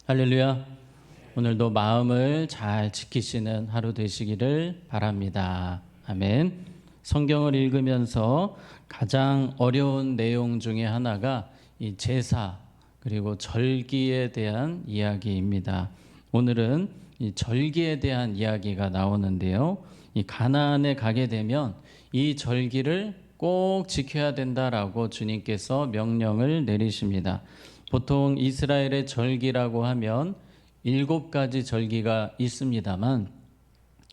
할렐루야. 오늘도 마음을 잘 지키시는 하루 되시기를 바랍니다. 아멘. 성경을 읽으면서 가장 어려운 내용 중에 하나가 이 제사 그리고 절기에 대한 이야기입니다. 오늘은 이 절기에 대한 이야기가 나오는데요. 이 가나안에 가게 되면 이 절기를 꼭 지켜야 된다라고 주님께서 명령을 내리십니다. 보통 이스라엘의 절기라고 하면 7가지 절기가 있습니다만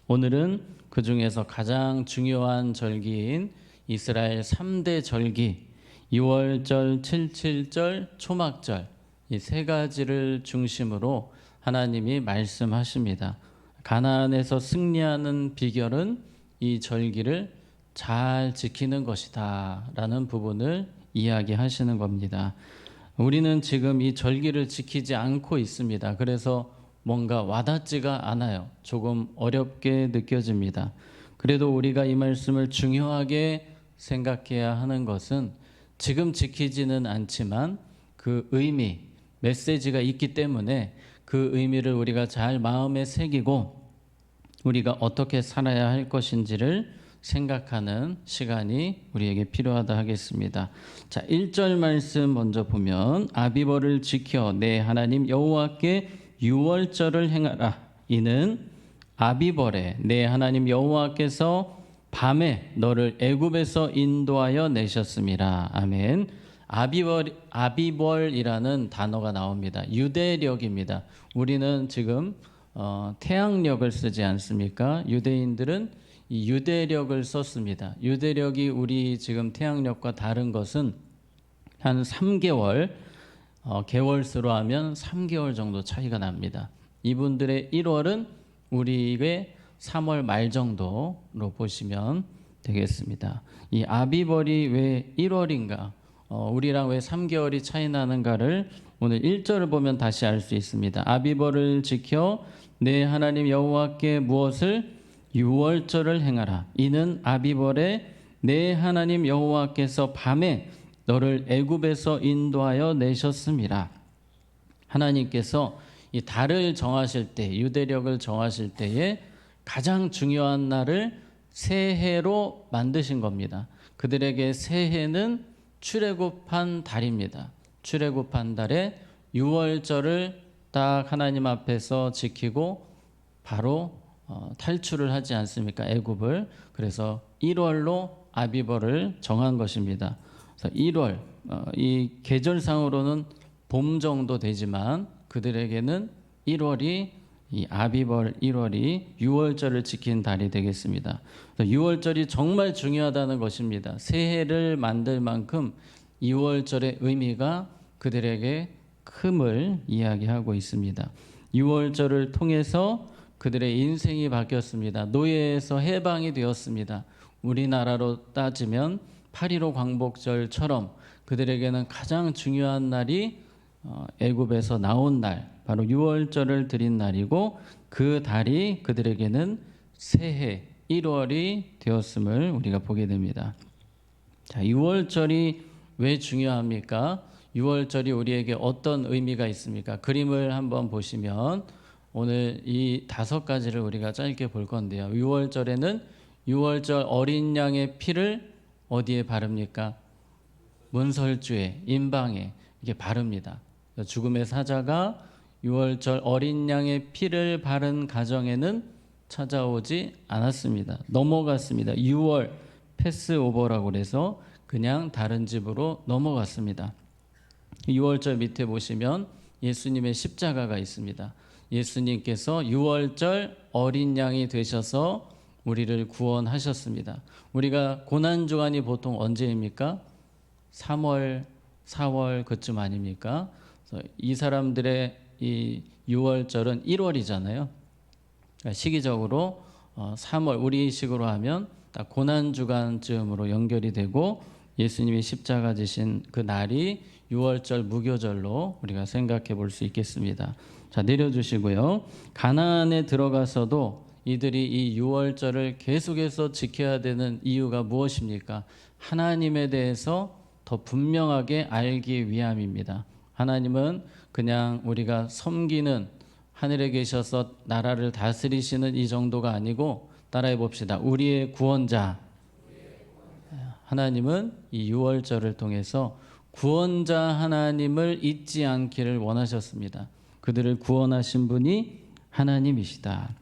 오늘은 그 중에서 가장 중요한 절기인 이스라엘 3대 절기, 6월절, 77절, 초막절 이 3가지를 중심으로 하나님이 말씀하십니다. 가나안에서 승리하는 비결은 이 절기를 잘 지키는 것이다 라는 부분을 이야기하시는 겁니다. 우리는 지금 이 절기를 지키지 않고 있습니다. 그래서 뭔가 와닿지가 않아요. 조금 어렵게 느껴집니다. 그래도 우리가 이 말씀을 중요하게 생각해야 하는 것은 지금 지키지는 않지만 그 의미, 메시지가 있기 때문에 그 의미를 우리가 잘 마음에 새기고 우리가 어떻게 살아야 할 것인지를 생각하는 시간이 우리에게 필요하다 하겠습니다. 자, 1절 말씀 먼저 보면 아비벌을 지켜 내 하나님 여호와께 유월절을 행하라. 이는 아비벌에 내 하나님 여호와께서 밤에 너를 애굽에서 인도하여 내셨음이라. 아멘. 아비벌이라는 단어가 나옵니다. 유대력입니다. 우리는 지금 태양력을 쓰지 않습니까? 유대인들은 이 유대력을 썼습니다. 유대력이 우리 지금 태양력과 다른 것은 한 3개월, 개월수로 하면 3개월 정도 차이가 납니다. 이분들의 1월은 우리의 3월 말 정도로 보시면 되겠습니다. 이 아비벌이 왜 1월인가? 우리랑 왜 3개월이 차이 나는가를 오늘 1절을 보면 다시 알 수 있습니다. 아비벌을 지켜 내 하나님 여호와께 무엇을 유월절을 행하라. 이는 아비벌에 내 하나님 여호와께서 밤에 너를 애굽에서 인도하여 내셨음이라. 하나님께서 이 달을 정하실 때, 유대력을 정하실 때에 가장 중요한 날을 새해로 만드신 겁니다. 그들에게 새해는 출애굽한 달입니다. 출애굽한 달에 유월절을 딱 하나님 앞에서 지키고 바로 탈출을 하지 않습니까? 애굽을. 그래서 1월로 아비벌을 정한 것입니다. 그래서 1월 이 계절상으로는 봄 정도 되지만 그들에게는 1월이 이 아비벌 1월이 6월절을 지킨 달이 되겠습니다. 6월절이 정말 중요하다는 것입니다. 새해를 만들 만큼 6월절의 의미가 그들에게 큼을 이야기하고 있습니다. 6월절을 통해서 그들의 인생이 바뀌었습니다. 노예에서 해방이 되었습니다. 우리나라로 따지면 8.15 광복절처럼 그들에게는 가장 중요한 날이 애굽에서 나온 날, 바로 6월절을 드린 날이고 그 달이 그들에게는 새해 1월이 되었음을 우리가 보게 됩니다. 자, 6월절이 왜 중요합니까? 6월절이 우리에게 어떤 의미가 있습니까? 그림을 한번 보시면 오늘 이 5가지를 우리가 짧게 볼 건데요. 6월절에는 6월절 어린 양의 피를 어디에 바릅니까? 문설주에, 임방에 이게 바릅니다. 죽음의 사자가 6월절 어린 양의 피를 바른 가정에는 찾아오지 않았습니다. 넘어갔습니다. 6월 패스오버라고 그래서 그냥 다른 집으로 넘어갔습니다. 6월절 밑에 보시면 예수님의 십자가가 있습니다. 예수님께서 6월절 어린 양이 되셔서 우리를 구원하셨습니다. 우리가 고난주간이 보통 언제입니까? 3월, 4월 그쯤 아닙니까? 이 사람들의 이 6월절은 1월이잖아요. 그러니까 시기적으로 3월 우리식으로 하면 딱 고난주간쯤으로 연결이 되고 예수님이 십자가 지신 그 날이 6월절 무교절로 우리가 생각해 볼 수 있겠습니다. 자, 내려주시고요. 가나안에 들어가서도 이들이 이 6월절을 계속해서 지켜야 되는 이유가 무엇입니까? 하나님에 대해서 더 분명하게 알기 위함입니다. 하나님은 그냥 우리가 섬기는, 하늘에 계셔서 나라를 다스리시는 이 정도가 아니고, 따라해 봅시다. 우리의 구원자. 하나님은 이 유월절을 통해서 구원자 하나님을 잊지 않기를 원하셨습니다. 그들을 구원하신 분이 하나님이시다.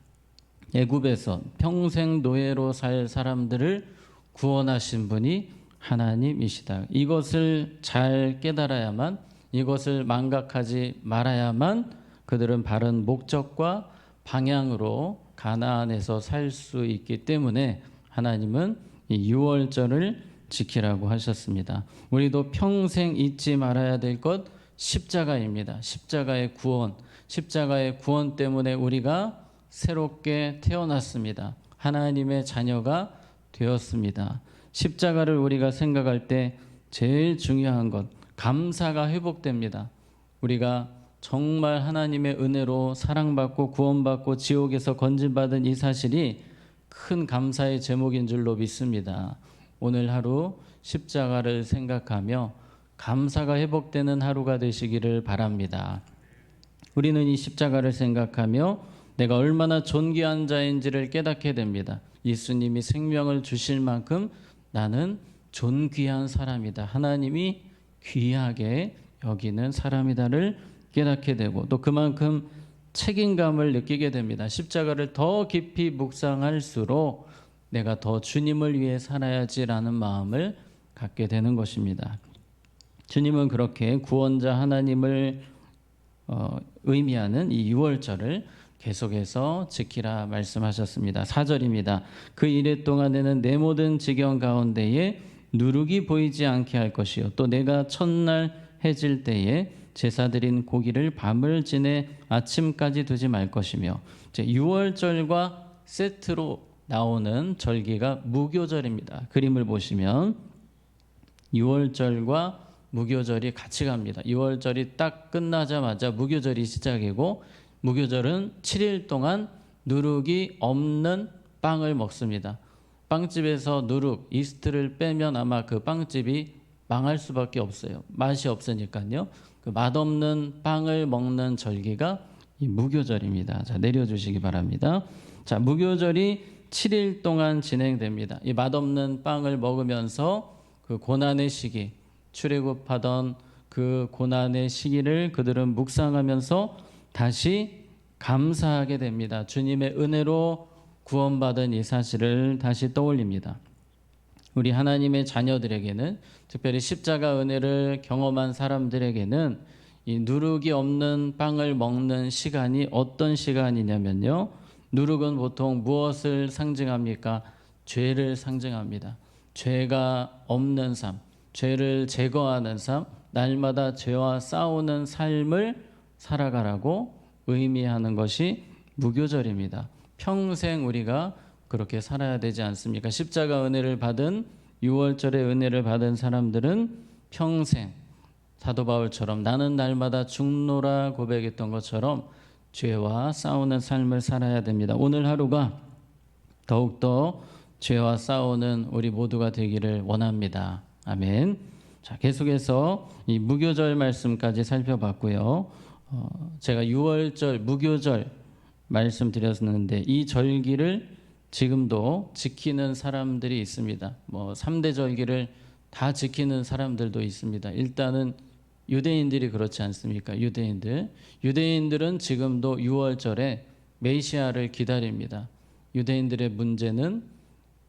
애굽에서 평생 노예로 살 사람들을 구원하신 분이 하나님이시다. 이것을 잘 깨달아야만, 이것을 망각하지 말아야만 그들은 바른 목적과 방향으로 가나안에서 살 수 있기 때문에 하나님은 이 유월절을 지키라고 하셨습니다. 우리도 평생 잊지 말아야 될 것 십자가입니다. 십자가의 구원, 십자가의 구원 때문에 우리가 새롭게 태어났습니다. 하나님의 자녀가 되었습니다. 십자가를 우리가 생각할 때 제일 중요한 것, 감사가 회복됩니다. 우리가 정말 하나님의 은혜로 사랑받고 구원받고 지옥에서 건진받은 이 사실이 큰 감사의 제목인 줄로 믿습니다. 오늘 하루 십자가를 생각하며 감사가 회복되는 하루가 되시기를 바랍니다. 우리는 이 십자가를 생각하며 내가 얼마나 존귀한 자인지를 깨닫게 됩니다. 예수님이 생명을 주실 만큼 나는 존귀한 사람이다. 하나님이 귀하게 여기는 사람이다를 깨닫게 되고, 또 그만큼 책임감을 느끼게 됩니다. 십자가를 더 깊이 묵상할수록 내가 더 주님을 위해 살아야지라는 마음을 갖게 되는 것입니다. 주님은 그렇게 구원자 하나님을 의미하는 이 유월절을 계속해서 지키라 말씀하셨습니다. 4절입니다. 그 이래 동안에는 내 모든 지경 가운데에 누룩이 보이지 않게 할 것이요, 또 내가 첫날 해질 때에 제사 드린 고기를 밤을 지내 아침까지 두지 말 것이며, 유월절과 세트로 나오는 절기가 무교절입니다. 그림을 보시면 유월절과 무교절이 같이 갑니다. 유월절이 딱 끝나자마자 무교절이 시작이고, 무교절은 7일 동안 누룩이 없는 빵을 먹습니다. 빵집에서 누룩, 이스트를 빼면 아마 그 빵집이 망할 수밖에 없어요. 맛이 없으니까요. 그 맛없는 빵을 먹는 절기가 이 무교절입니다. 자, 내려주시기 바랍니다. 자, 무교절이 7일 동안 진행됩니다. 이 맛없는 빵을 먹으면서 그 고난의 시기, 출애굽하던 그 고난의 시기를 그들은 묵상하면서 다시 감사하게 됩니다. 주님의 은혜로 구원받은 이 사실을 다시 떠올립니다. 우리 하나님의 자녀들에게는, 특별히 십자가 은혜를 경험한 사람들에게는 이 누룩이 없는 빵을 먹는 시간이 어떤 시간이냐면요, 누룩은 보통 무엇을 상징합니까? 죄를 상징합니다. 죄가 없는 삶, 죄를 제거하는 삶, 날마다 죄와 싸우는 삶을 살아가라고 의미하는 것이 무교절입니다. 평생 우리가 그렇게 살아야 되지 않습니까? 십자가 은혜를 받은, 유월절의 은혜를 받은 사람들은 평생 사도 바울처럼 나는 날마다 죽노라 고백했던 것처럼 죄와 싸우는 삶을 살아야 됩니다. 오늘 하루가 더욱더 죄와 싸우는 우리 모두가 되기를 원합니다. 아멘. 자, 계속해서 이 무교절 말씀까지 살펴봤고요. 제가 유월절, 무교절 말씀드렸는데 이 절기를 지금도 지키는 사람들이 있습니다. 3대 절기를 다 지키는 사람들도 있습니다. 일단은 유대인들이 그렇지 않습니까? 유대인들은 지금도 유월절에 메시아를 기다립니다. 유대인들의 문제는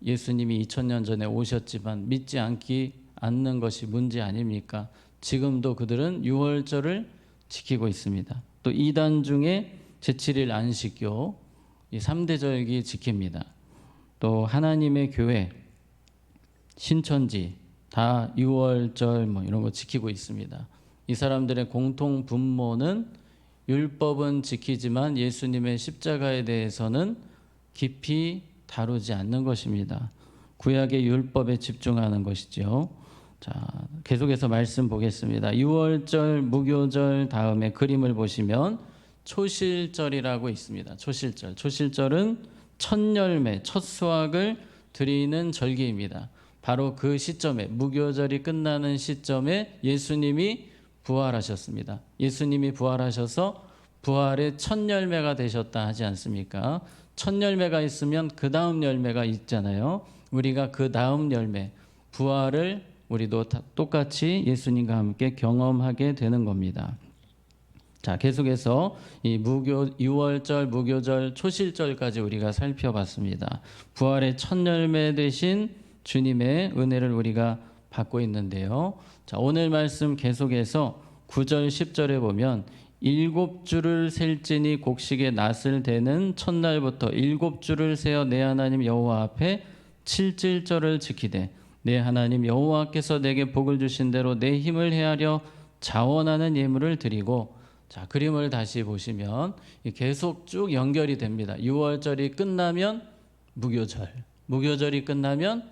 예수님이 2000년 전에 오셨지만 믿지 않는 것이 문제 아닙니까? 지금도 그들은 유월절을 지키고 있습니다. 또 이단 중에 제7일 안식교, 이 3대 절기 지킵니다. 또 하나님의 교회, 신천지 다 유월절 이런 거 지키고 있습니다. 이 사람들의 공통 분모는 율법은 지키지만 예수님의 십자가에 대해서는 깊이 다루지 않는 것입니다. 구약의 율법에 집중하는 것이죠. 자, 계속해서 말씀 보겠습니다. 유월절, 무교절 다음에 그림을 보시면 초실절이라고 있습니다. 초실절은 첫 열매, 첫 수확을 드리는 절기입니다. 바로 그 시점에, 무교절이 끝나는 시점에 예수님이 부활하셨습니다. 예수님이 부활하셔서 부활의 첫 열매가 되셨다 하지 않습니까? 첫 열매가 있으면 그 다음 열매가 있잖아요. 우리가 그 다음 열매, 부활을 우리도 똑같이 예수님과 함께 경험하게 되는 겁니다. 자, 계속해서 이 유월절, 무교절, 초실절까지 우리가 살펴봤습니다. 부활의 첫 열매 되신 주님의 은혜를 우리가 받고 있는데요. 자, 오늘 말씀 계속해서 9절, 10절에 보면 7주를 셀지니 곡식의 낫을 대는 첫날부터 7주를 세어 내 하나님 여호와 앞에 칠칠절을 지키되 내 하나님 여호와께서 내게 복을 주신 대로 내 힘을 헤아려 자원하는 예물을 드리고. 자, 그림을 다시 보시면 계속 쭉 연결이 됩니다. 6월절이 끝나면 무교절, 무교절이 끝나면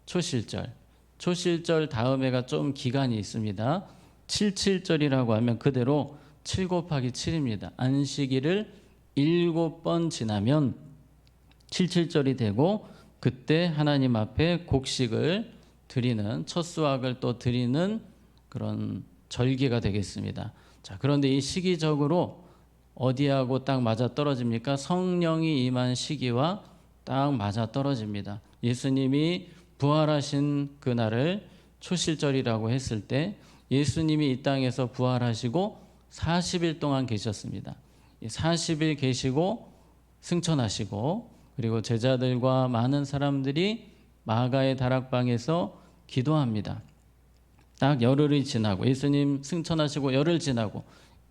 초실절, 초실절 다음에가 좀 기간이 있습니다. 칠칠절이라고 하면 그대로 7 곱하기 7입니다. 안식일을 7번 지나면 칠칠절이 되고 그때 하나님 앞에 곡식을 드리는, 첫 수확을 또 드리는 그런 절기가 되겠습니다. 자, 그런데 이 시기적으로 어디하고 딱 맞아 떨어집니까? 성령이 임한 시기와 딱 맞아 떨어집니다. 예수님이 부활하신 그날을 초실절이라고 했을 때 예수님이 이 땅에서 부활하시고 40일 동안 계셨습니다. 40일 계시고 승천하시고 그리고 제자들과 많은 사람들이 마가의 다락방에서 기도합니다. 딱 열흘이 지나고 예수님 승천하시고 열흘 지나고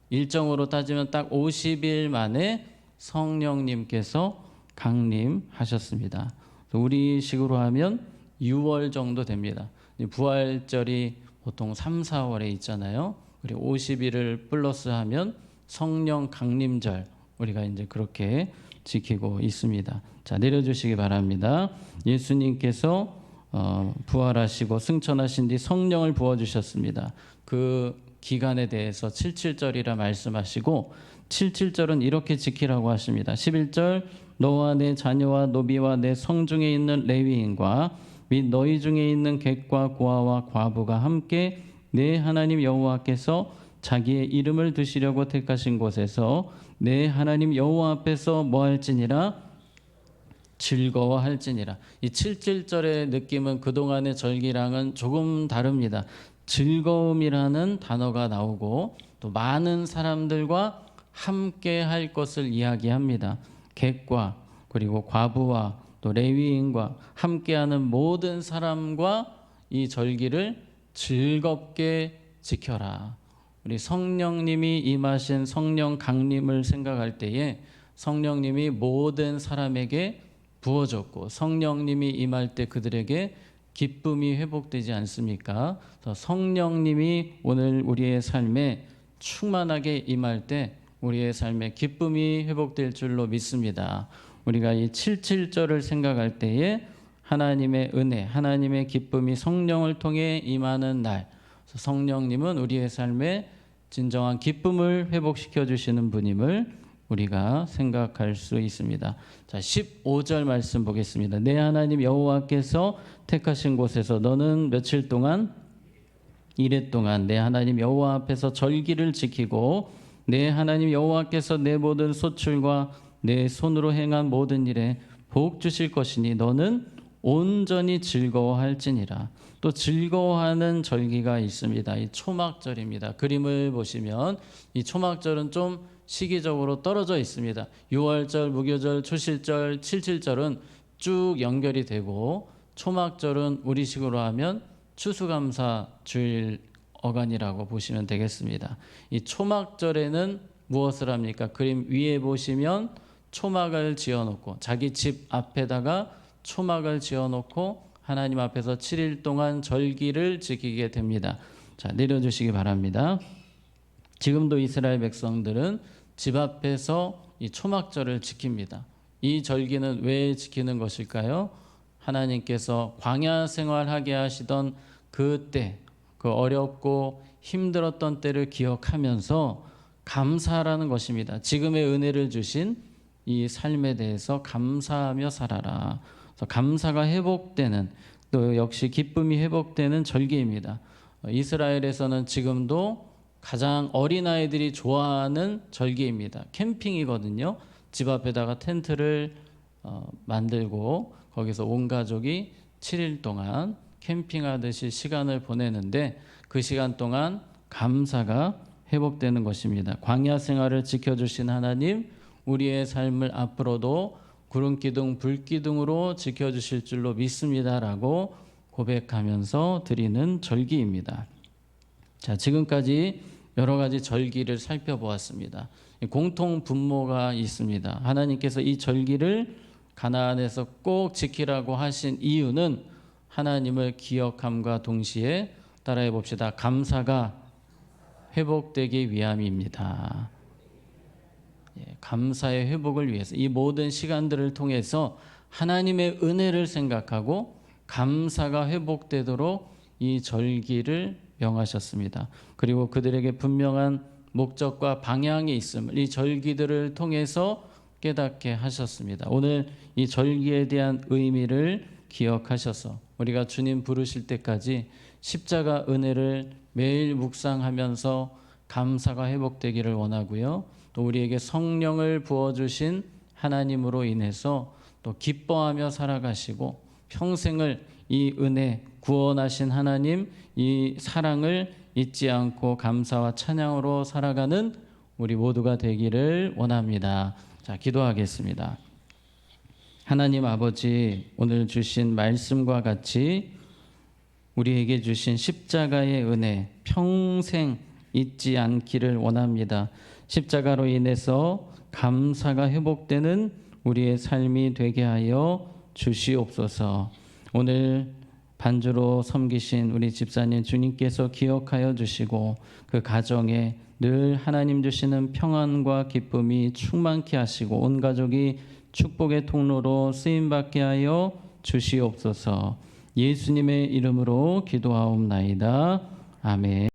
일정으로 따지면 딱 50일 만에 성령님께서 강림하셨습니다. 우리식으로 하면 6월 정도 됩니다. 부활절이 보통 3, 4월에 있잖아요. 그리고 50일을 플러스하면 성령 강림절 우리가 이제 그렇게 지키고 있습니다. 자, 내려주시기 바랍니다. 예수님께서 부활하시고 승천하신 뒤 성령을 부어주셨습니다. 그 기간에 대해서 77절이라 말씀하시고 77절은 이렇게 지키라고 하십니다. 11절 너와 내 자녀와 노비와 내 성중에 있는 레위인과 및 너희 중에 있는 객과 고아와 과부가 함께 내 하나님 여호와께서 자기의 이름을 두시려고 택하신 곳에서 내 하나님 여호와 앞에서 뭐 할지니라 즐거워할지니라. 이 77절의 느낌은 그동안의 절기랑은 조금 다릅니다. 즐거움이라는 단어가 나오고 또 많은 사람들과 함께 할 것을 이야기합니다. 객과 그리고 과부와 또 레위인과 함께하는 모든 사람과 이 절기를 즐겁게 지켜라. 우리 성령님이 임하신 성령 강림을 생각할 때에 성령님이 모든 사람에게 부어졌고 성령님이 임할 때 그들에게 기쁨이 회복되지 않습니까? 성령님이 오늘 우리의 삶에 충만하게 임할 때 우리의 삶에 기쁨이 회복될 줄로 믿습니다. 우리가 이 77절을 생각할 때에 하나님의 은혜, 하나님의 기쁨이 성령을 통해 임하는 날, 성령님은 우리의 삶에 진정한 기쁨을 회복시켜 주시는 분임을 우리가 생각할 수 있습니다. 자, 15절 말씀 보겠습니다. 내 하나님 여호와께서 택하신 곳에서 너는 며칠 동안 이래 동안 내 하나님 여호와 앞에서 절기를 지키고 내 하나님 여호와께서 내 모든 소출과 내 손으로 행한 모든 일에 복 주실 것이니 너는 온전히 즐거워할지니라. 또 즐거워하는 절기가 있습니다. 이 초막절입니다. 그림을 보시면 이 초막절은 좀 시기적으로 떨어져 있습니다. 6월절, 무교절, 초실절, 칠칠절은 쭉 연결이 되고 초막절은 우리식으로 하면 추수감사 주일 어간이라고 보시면 되겠습니다. 이 초막절에는 무엇을 합니까? 그림 위에 보시면 초막을 지어놓고 자기 집 앞에다가 초막을 지어놓고 하나님 앞에서 7일 동안 절기를 지키게 됩니다. 자, 내려주시기 바랍니다. 지금도 이스라엘 백성들은 집 앞에서 이 초막절을 지킵니다. 이 절기는 왜 지키는 것일까요? 하나님께서 광야 생활하게 하시던 그때, 그 어렵고 힘들었던 때를 기억하면서 감사하라는 것입니다. 지금의 은혜를 주신 이 삶에 대해서 감사하며 살아라. 그래서 감사가 회복되는, 또 역시 기쁨이 회복되는 절기입니다. 이스라엘에서는 지금도 가장 어린아이들이 좋아하는 절기입니다. 캠핑이거든요. 집 앞에다가 텐트를 만들고 거기서 온 가족이 7일 동안 캠핑하듯이 시간을 보내는데 그 시간 동안 감사가 회복되는 것입니다. 광야 생활을 지켜주신 하나님, 우리의 삶을 앞으로도 구름기둥, 불기둥으로 지켜주실 줄로 믿습니다라고 고백하면서 드리는 절기입니다. 자, 지금까지 여러 가지 절기를 살펴보았습니다. 공통 분모가 있습니다. 하나님께서 이 절기를 가나안에서 꼭 지키라고 하신 이유는 하나님을 기억함과 동시에 따라해 봅시다. 감사가 회복되기 위함입니다. 감사의 회복을 위해서 이 모든 시간들을 통해서 하나님의 은혜를 생각하고 감사가 회복되도록 이 절기를 명하셨습니다. 그리고 그들에게 분명한 목적과 방향이 있음을 이 절기들을 통해서 깨닫게 하셨습니다. 오늘 이 절기에 대한 의미를 기억하셔서 우리가 주님 부르실 때까지 십자가 은혜를 매일 묵상하면서 감사가 회복되기를 원하고요. 또 우리에게 성령을 부어주신 하나님으로 인해서 또 기뻐하며 살아가시고 평생을 이 은혜 구원하신 하나님 이 사랑을 잊지 않고 감사와 찬양으로 살아가는 우리 모두가 되기를 원합니다. 자, 기도하겠습니다. 하나님 아버지, 오늘 주신 말씀과 같이 우리에게 주신 십자가의 은혜 평생 잊지 않기를 원합니다. 십자가로 인해서 감사가 회복되는 우리의 삶이 되게 하여 주시옵소서. 오늘 반주로 섬기신 우리 집사님 주님께서 기억하여 주시고 그 가정에 늘 하나님 주시는 평안과 기쁨이 충만케 하시고 온 가족이 축복의 통로로 쓰임받게 하여 주시옵소서. 예수님의 이름으로 기도하옵나이다. 아멘.